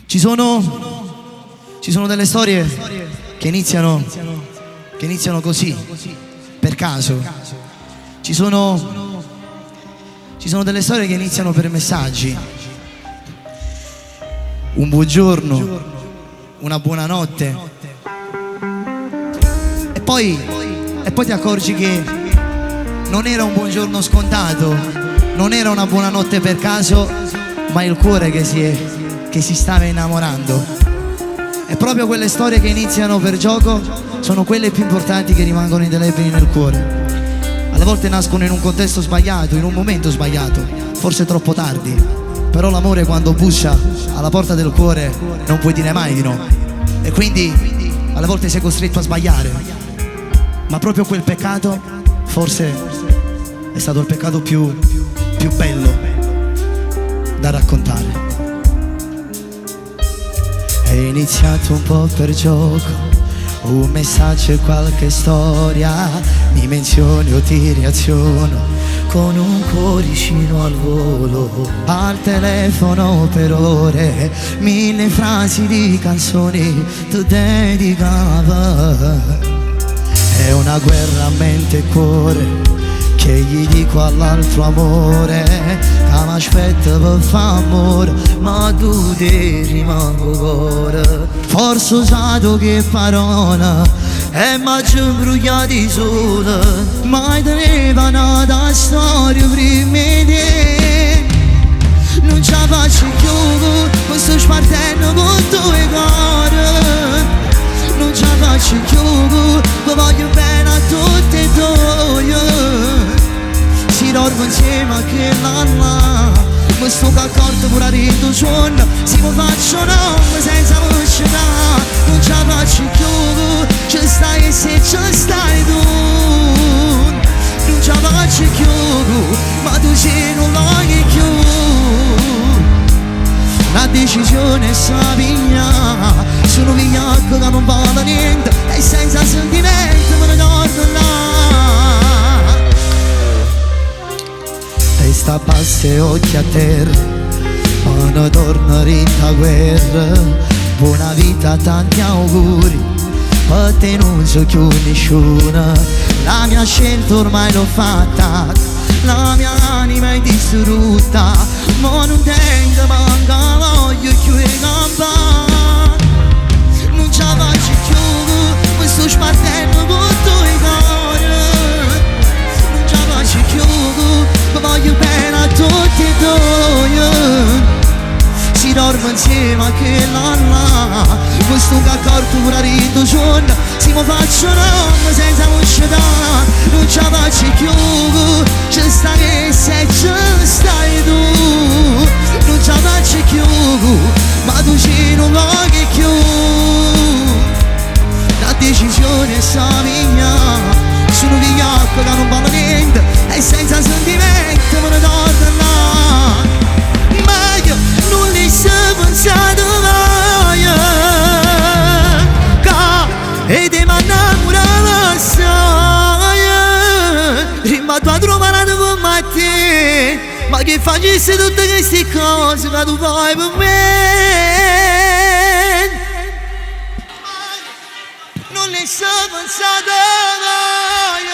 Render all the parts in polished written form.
Ci sono delle storie che iniziano così, per caso. Ci sono delle storie che iniziano per messaggi. Un buongiorno, una buonanotte. E poi ti accorgi che non era un buongiorno scontato, non era una buonanotte per caso, ma il cuore che si stava innamorando. E proprio quelle storie che iniziano per gioco sono quelle più importanti, che rimangono indelebili nel cuore. Alle volte nascono in un contesto sbagliato, in un momento sbagliato, forse troppo tardi. Però l'amore, quando bussa alla porta del cuore, non puoi dire mai di no. E quindi alle volte sei costretto a sbagliare. Ma proprio quel peccato forse è stato il peccato più bello da raccontare. È iniziato un po' per gioco, un messaggio e qualche storia, mi menzioni o ti reaziono con un cuoricino al volo, al telefono per ore, 1000 frasi di canzoni tu dedicava. È una guerra a mente e cuore, che gli dico all'altro amore, che mi aspetta per fare amore, ma tu ti rimango cuore. Forse usato che parola, e mi ci imbrugliati sola, mai teneva nata storia prima di. Non ce la faccio più, mi sto spartendo con due cuore. Non ce la faccio più, vi voglio bene a tutti e due. Si dorme insieme a quella là, mi sto accorto pure a rito suono. Si mi faccio nome senza velocità. Non ce la faccio più, ci stai e se ci stai tu. Non ce la faccio più, ma tu ci non voglio più. La decisione è sapiglia, sono vigliacco che non vale niente, e senza sentimento me ne torno là. Testa bassa e occhi a terra, ma ne torno rinta guerra. Buona vita, tanti auguri, per te non so più nessuna. La mia scelta ormai l'ho fatta, la mia anima è distrutta, ma non tengo manca voglio più campare. Non ce la faccio più, mi sto spartendo con due cuori. Non ce la faccio più, mi voglio bene a tutti e due. Si dorme insieme a quella là, mi sto accorto pure a rito suono. Si mi faccio nome senza velocità. Non ce la faccio più, ci stai e se ci stai tu. Non ce la faccio più, ma tu ci non voglio più. La decisione è mia, sono vigliacco che non vale niente, e senza sentimento me ne torno là. Ma io non li so pensato mai, e ti mi innamoravo assai. Rimatto a trovare con te, ma che facessi tutte queste cose che tu fai per me. Non le so pensato mai,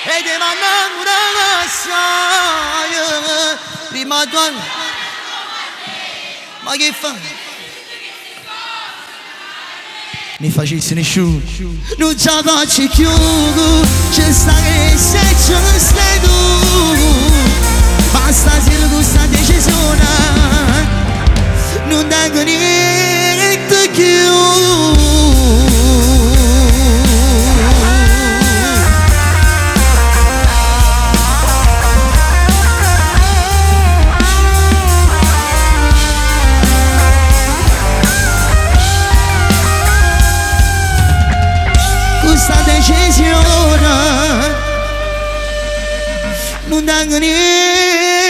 e ti mi innamoravo assai. Rimatto a... ma che fai? Mi facessi nessuno. Non ce la faccio più, ci stai se ce ne stai tu. Basta se questa decisione, non tengo niente più. Questa decisione non tengo niente